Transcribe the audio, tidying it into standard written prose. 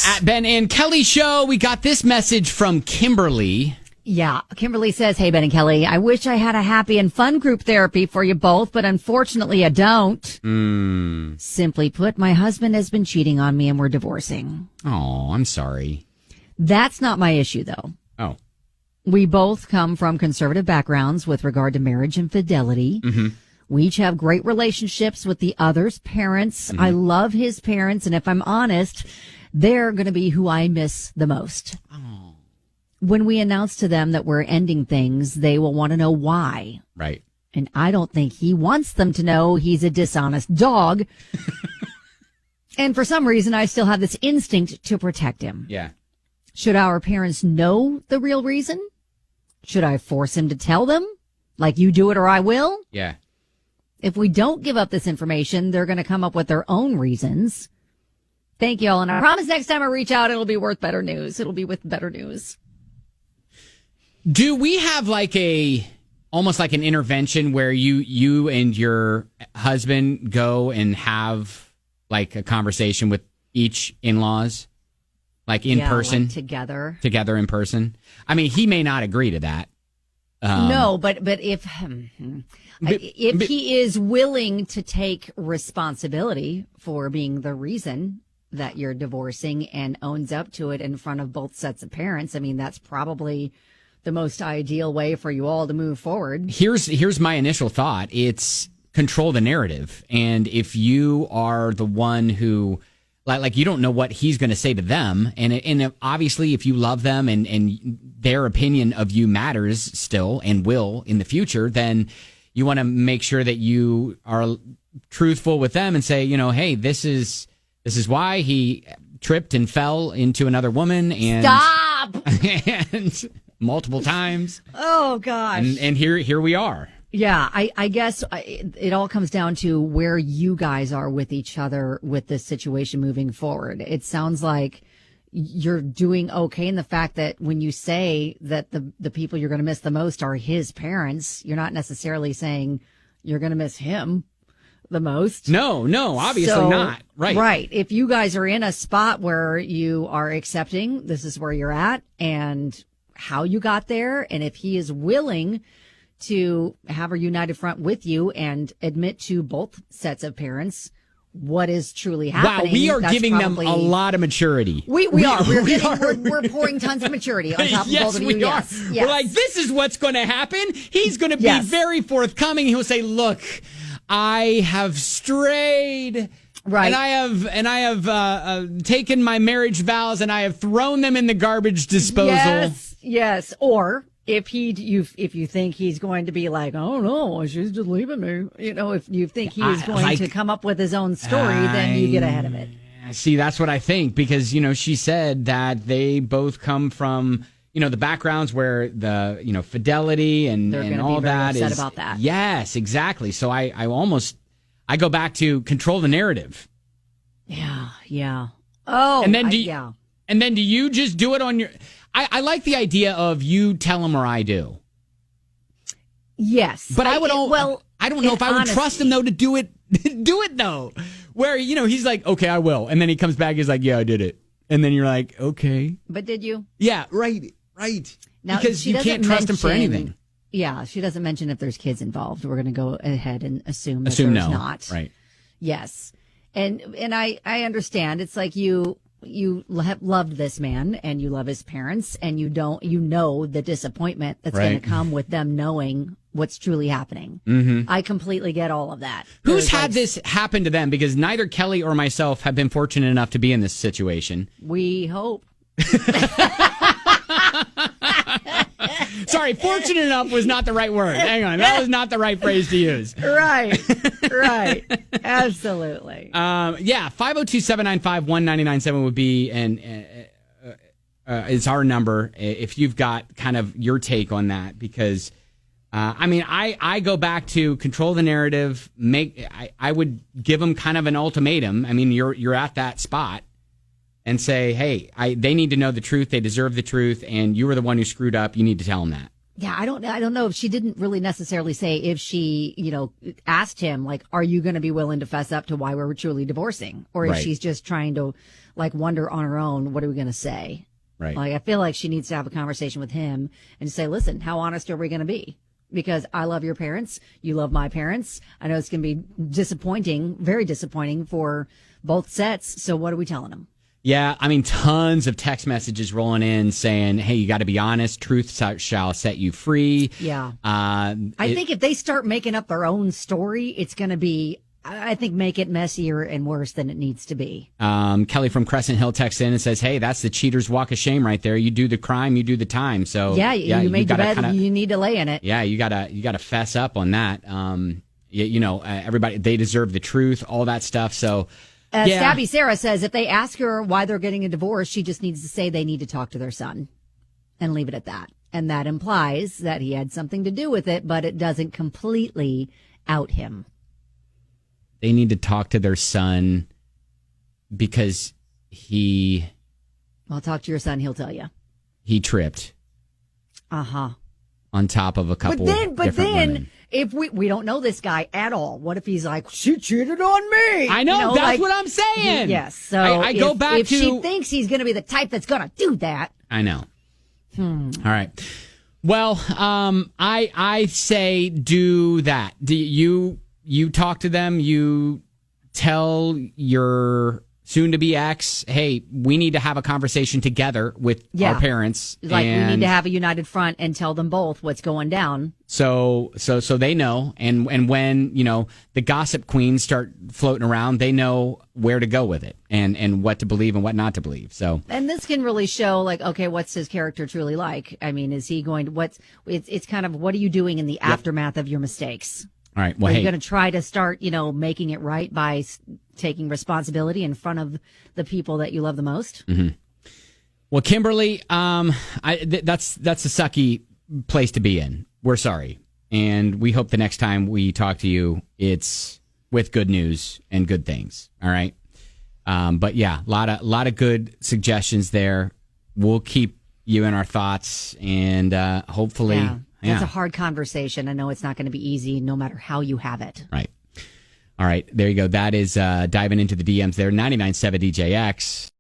At Ben and Kelly Show, we got this message from Kimberly. Yeah, Kimberly says, hey, Ben and Kelly, I wish I had a happy and fun group therapy for you both, but unfortunately I don't. Simply put, my husband has been cheating on me and we're divorcing. Oh, I'm sorry. That's not my issue, though. Oh. We both come from conservative backgrounds with regard to marriage and fidelity. Mm-hmm. We each have great relationships with the other's parents. Mm-hmm. I love his parents, and if I'm honest, they're going to be who I miss the most. Oh. When we announce to them that we're ending things, they will want to know why. Right. And I don't think he wants them to know he's a dishonest dog. And for some reason, I still have this instinct to protect him. Yeah. Should our parents know the real reason? Should I force him to tell them? Like, you do it or I will? Yeah. If we don't give up this information, they're going to come up with their own reasons. Thank you all. And I promise next time I reach out, it'll be worth better news. It'll be with better news. Do we have like almost like an intervention where you and your husband go and have like a conversation with each in-laws? Like in person? Like together in person? I mean, he may not agree to that. No, but if he is willing to take responsibility for being the reason that you're divorcing and owns up to it in front of both sets of parents, I mean, that's probably the most ideal way for you all to move forward. Here's my initial thought. It's control the narrative. And if you are the one who... Like you don't know what he's going to say to them. And obviously, if you love them and their opinion of you matters still and will in the future, then you want to make sure that you are truthful with them and say, hey, this is why he tripped and fell into another woman. And stop! And multiple times. Oh, gosh. And here we are. Yeah, I guess it all comes down to where you guys are with each other with this situation moving forward. It sounds like you're doing okay in the fact that when you say that the people you're going to miss the most are his parents, you're not necessarily saying you're going to miss him the most. No, obviously not. Right. Right. If you guys are in a spot where you are accepting this is where you're at and how you got there, and if he is willing to have a united front with you and admit to both sets of parents what is truly happening. Wow, we are giving them a lot of maturity. We are. We're pouring tons of maturity on top of both of you. Yes, we are. Yes. We're like, this is what's going to happen. He's going to be very forthcoming. He'll say, look, I have strayed. Right. And I have taken my marriage vows and I have thrown them in the garbage disposal. Yes. Or if you think he's going to be like, oh no, she's just leaving me. If you think he is going to come up with his own story, then you get ahead of it. See, that's what I think because, she said that they both come from, the backgrounds where the, fidelity and all that is. They're going to be very upset about that. Yes, exactly. So I go back to control the narrative. Yeah. Oh, and then do you just do it on your? I like the idea of you tell him or I do. Yes, but I don't know if I would trust him though to do it. Do it though, where he's like, okay, I will, and then he comes back, he's like, yeah, I did it, and then you're like, okay, but did you? Yeah, right. Now, because you can't trust him for anything. Yeah, she doesn't mention if there's kids involved. We're going to go ahead and assume there's not. Right. Yes. And I understand. It's like you have loved this man and you love his parents and you know the disappointment that's going to come with them knowing what's truly happening. Mm-hmm. I completely get all of that. Who's had this happen to them? Because neither Kelly or myself have been fortunate enough to be in this situation. We hope. Sorry, fortunate enough was not the right word. Hang on, that was not the right phrase to use. Right. Absolutely. 502-795-1997 would be is our number if you've got kind of your take on that because I go back to control the narrative. I would give them kind of an ultimatum. I mean, you're at that spot. And say, hey, they need to know the truth. They deserve the truth. And you were the one who screwed up. You need to tell them that. Yeah, I don't know if she didn't really necessarily say if she, asked him, like, are you going to be willing to fess up to why we're truly divorcing? Or if she's just trying to, like, wonder on her own, what are we going to say? Right. Like, I feel like she needs to have a conversation with him and say, listen, how honest are we going to be? Because I love your parents. You love my parents. I know it's going to be disappointing, very disappointing for both sets. So what are we telling them? Yeah, I mean, tons of text messages rolling in saying, hey, you got to be honest. Truth shall set you free. Yeah. I think if they start making up their own story, it's going to be, I think, make it messier and worse than it needs to be. Kelly from Crescent Hill texts in and says, hey, that's the cheater's walk of shame right there. You do the crime, you do the time. So you made your bed, you need to lay in it. Yeah, you gotta fess up on that. Everybody, they deserve the truth, all that stuff. So. Stabby Sarah says if they ask her why they're getting a divorce, she just needs to say they need to talk to their son and leave it at that. And that implies that he had something to do with it, but it doesn't completely out him. They need to talk to their son because Well, talk to your son. He'll tell you. He tripped. Uh-huh. On top of a couple different women. If we don't know this guy at all, what if he's like, she cheated on me? I know, that's what I'm saying. Yes. So I go back to. If she thinks he's going to be the type that's going to do that. I know. All right. Well, I say do that. You talk to them. You tell your soon-to-be ex, hey, we need to have a conversation together with our parents. Like, we need to have a united front and tell them both what's going down. So they know. And when, the gossip queens start floating around, they know where to go with it and what to believe and what not to believe. So. And this can really show, like, okay, what's his character truly like? I mean, is he going to, it's kind of, what are you doing in the aftermath of your mistakes? All right. Well, are you going to try to start, making it right by taking responsibility in front of the people that you love the most? Mm-hmm. Well, Kimberly, that's a sucky place to be in. We're sorry. And we hope the next time we talk to you, it's with good news and good things. All right. But yeah, a lot of good suggestions there. We'll keep you in our thoughts and hopefully. Yeah. It's a hard conversation. I know it's not going to be easy no matter how you have it. Right. All right. There you go. That is diving into the DMs there. 99.7 DJX.